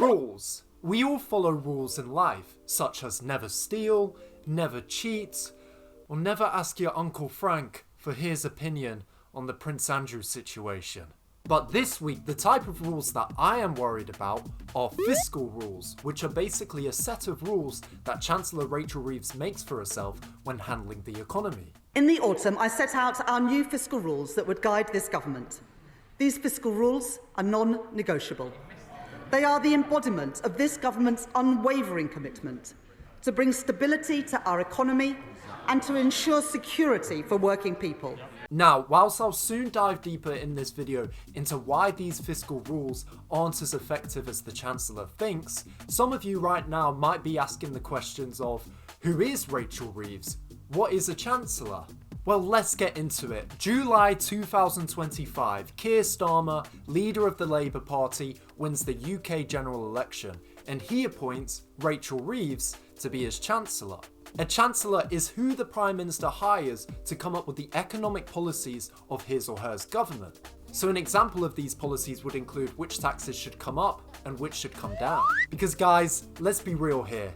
Rules. We all follow rules in life, such as never steal, never cheat, or never ask your Uncle Frank for his opinion on the Prince Andrew situation. But this week, the type of rules that I am worried about are fiscal rules, which are basically a set of rules that Chancellor Rachel Reeves makes for herself when handling the economy. In the autumn, I set out our new fiscal rules that would guide this government. These fiscal rules are non-negotiable. They are the embodiment of this government's unwavering commitment to bring stability to our economy and to ensure security for working people. Now, whilst I'll soon dive deeper in this video into why these fiscal rules aren't as effective as the Chancellor thinks, some of you right now might be asking the questions of, who is Rachel Reeves? What is a Chancellor? Well, let's get into it. July 2025, Keir Starmer, leader of the Labour Party, wins the UK general election, and he appoints Rachel Reeves to be his Chancellor. A Chancellor is who the Prime Minister hires to come up with the economic policies of his or her government. So an example of these policies would include which taxes should come up and which should come down. Because guys, let's be real here.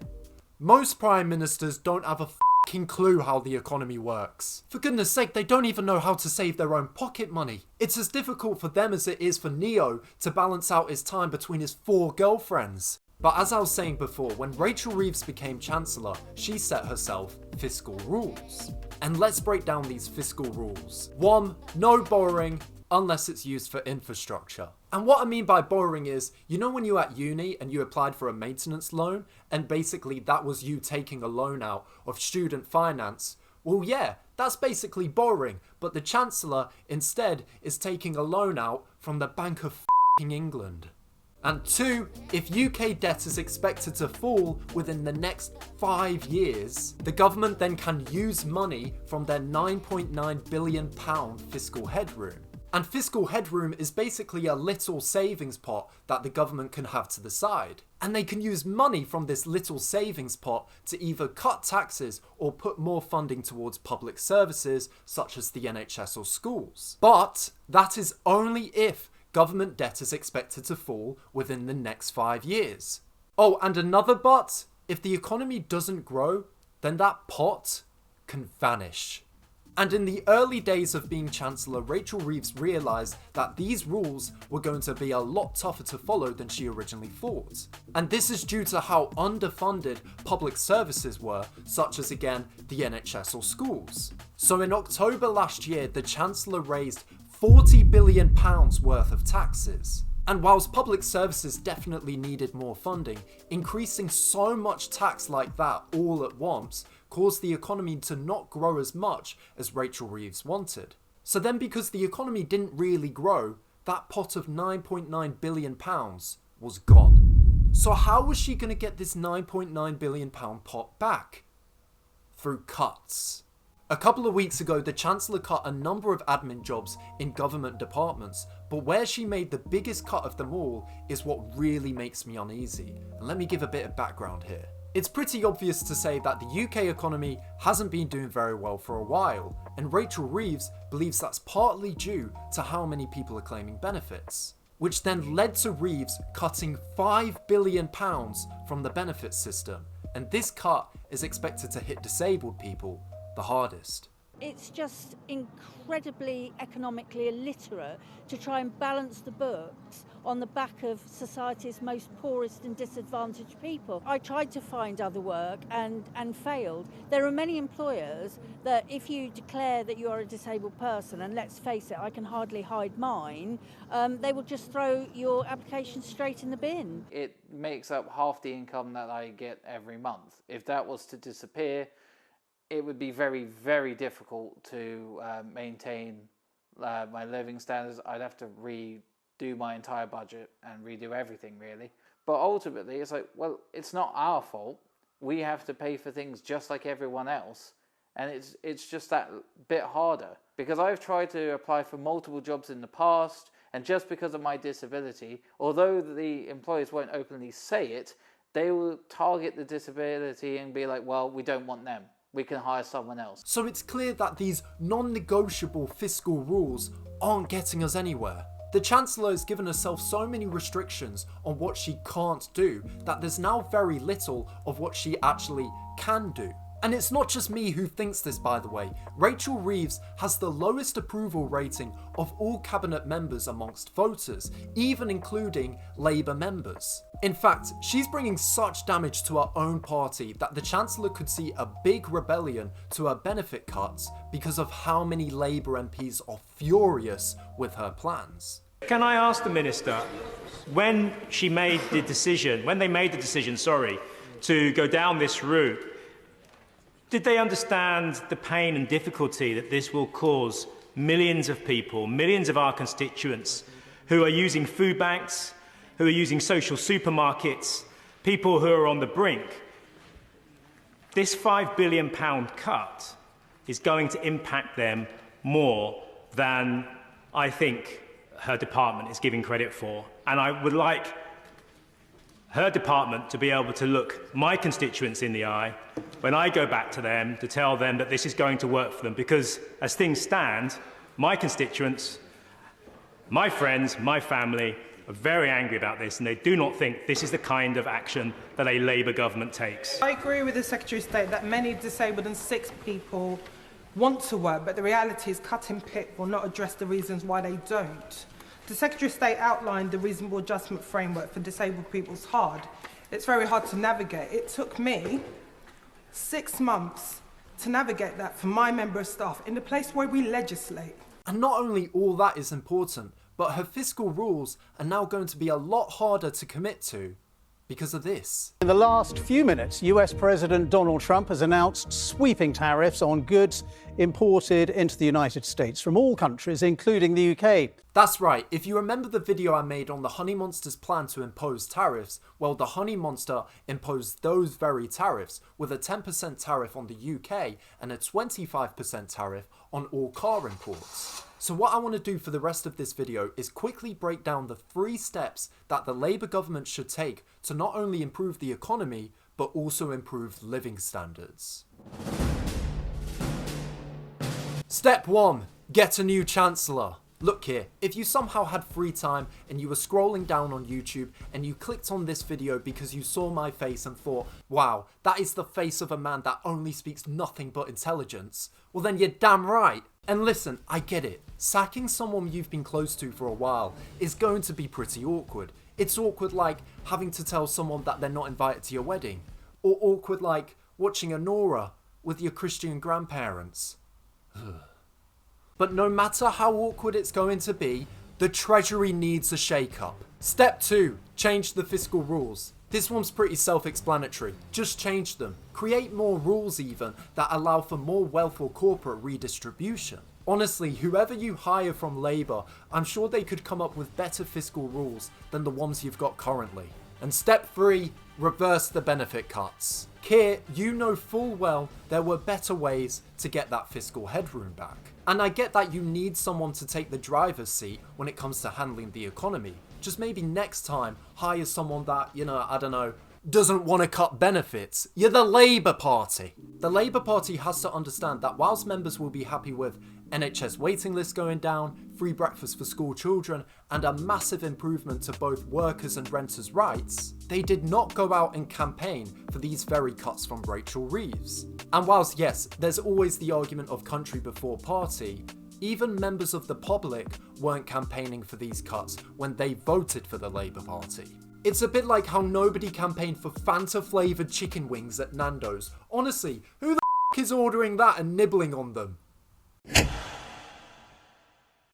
Most Prime Ministers don't have a f***ing clue how the economy works. For goodness sake, they don't even know how to save their own pocket money. It's as difficult for them as it is for Neo to balance out his time between his 4 girlfriends. But as I was saying before, when Rachel Reeves became Chancellor, she set herself fiscal rules. And let's break down these fiscal rules. 1. No borrowing unless it's used for infrastructure. And what I mean by borrowing is, you know when you were at uni and you applied for a maintenance loan, and basically that was you taking a loan out of student finance? Well yeah, that's basically borrowing, but the Chancellor instead is taking a loan out from the Bank of f***ing England. And 2, if UK debt is expected to fall within the next 5 years, the government then can use money from their £9.9 billion fiscal headroom. And fiscal headroom is basically a little savings pot that the government can have to the side. And they can use money from this little savings pot to either cut taxes or put more funding towards public services such as the NHS or schools. But that is only if government debt is expected to fall within the next 5 years. Oh, and another but, if the economy doesn't grow, then that pot can vanish. And in the early days of being Chancellor, Rachel Reeves realised that these rules were going to be a lot tougher to follow than she originally thought. And this is due to how underfunded public services were, such as again, the NHS or schools. So in October last year, the Chancellor raised £40 billion worth of taxes. And whilst public services definitely needed more funding, increasing so much tax like that all at once caused the economy to not grow as much as Rachel Reeves wanted. So then because the economy didn't really grow, that pot of £9.9 billion was gone. So how was she going to get this £9.9 billion pot back? Through cuts. A couple of weeks ago, the Chancellor cut a number of admin jobs in government departments, but where she made the biggest cut of them all is what really makes me uneasy. And let me give a bit of background here. It's pretty obvious to say that the UK economy hasn't been doing very well for a while, and Rachel Reeves believes that's partly due to how many people are claiming benefits, which then led to Reeves cutting £5 billion from the benefits system, and this cut is expected to hit disabled people the hardest. It's just incredibly economically illiterate to try and balance the books on the back of society's most poorest and disadvantaged people. I tried to find other work and failed. There are many employers that if you declare that you are a disabled person, and let's face it, I can hardly hide mine, they will just throw your application straight in the bin. It makes up half the income that I get every month. If that was to disappear, it would be very, very difficult to maintain my living standards. I'd have to redo my entire budget and redo everything, really. But ultimately, it's like, well, it's not our fault. We have to pay for things just like everyone else. And it's just that bit harder. Because I've tried to apply for multiple jobs in the past, and just because of my disability, although the employers won't openly say it, they will target the disability and be like, well, we don't want them. We can hire someone else. So it's clear that these non-negotiable fiscal rules aren't getting us anywhere. The Chancellor has given herself so many restrictions on what she can't do that there's now very little of what she actually can do. And it's not just me who thinks this, by the way. Rachel Reeves has the lowest approval rating of all cabinet members amongst voters, even including Labour members. In fact, she's bringing such damage to her own party that the Chancellor could see a big rebellion to her benefit cuts because of how many Labour MPs are furious with her plans. Can I ask the Minister, when they made the decision, to go down this route, did they understand the pain and difficulty that this will cause millions of people, millions of our constituents who are using food banks, who are using social supermarkets, people who are on the brink? This £5 billion cut is going to impact them more than I think her department is giving credit for. And I would like her department to be able to look my constituents in the eye when I go back to them to tell them that this is going to work for them, because as things stand, my constituents, my friends, my family are very angry about this, and they do not think this is the kind of action that a Labour government takes. I agree with the Secretary of State that many disabled and sick people want to work, but the reality is cutting PIP will not address the reasons why they don't. The Secretary of State outlined the reasonable adjustment framework for disabled people. It's hard. It's very hard to navigate. It took me 6 months to navigate that for my member of staff in the place where we legislate. And not only all that is important, but her fiscal rules are now going to be a lot harder to commit to because of this. In the last few minutes, US President Donald Trump has announced sweeping tariffs on goods imported into the United States from all countries, including the UK. That's right, if you remember the video I made on the Honey Monster's plan to impose tariffs, well, the Honey Monster imposed those very tariffs with a 10% tariff on the UK and a 25% tariff on all car imports. So what I want to do for the rest of this video is quickly break down the 3 steps that the Labour government should take to not only improve the economy, but also improve living standards. Step 1. Get a new Chancellor. Look here, if you somehow had free time and you were scrolling down on YouTube and you clicked on this video because you saw my face and thought, wow, that is the face of a man that only speaks nothing but intelligence, well then you're damn right. And listen, I get it. Sacking someone you've been close to for a while is going to be pretty awkward. It's awkward like having to tell someone that they're not invited to your wedding. Or awkward like watching a Nora with your Christian grandparents. But no matter how awkward it's going to be, the Treasury needs a shake-up. Step 2. Change the fiscal rules. This one's pretty self-explanatory. Just change them. Create more rules even that allow for more wealth or corporate redistribution. Honestly, whoever you hire from Labour, I'm sure they could come up with better fiscal rules than the ones you've got currently. And step 3, reverse the benefit cuts. Keir, you know full well there were better ways to get that fiscal headroom back. And I get that you need someone to take the driver's seat when it comes to handling the economy. Just maybe next time hire someone that, I don't know, doesn't want to cut benefits. You're the Labour Party. The Labour Party has to understand that whilst members will be happy with NHS waiting lists going down, free breakfast for school children, and a massive improvement to both workers' and renters' rights, they did not go out and campaign for these very cuts from Rachel Reeves. And whilst yes, there's always the argument of country before party, even members of the public weren't campaigning for these cuts when they voted for the Labour Party. It's a bit like how nobody campaigned for Fanta flavoured chicken wings at Nando's. Honestly, who the f*** is ordering that and nibbling on them?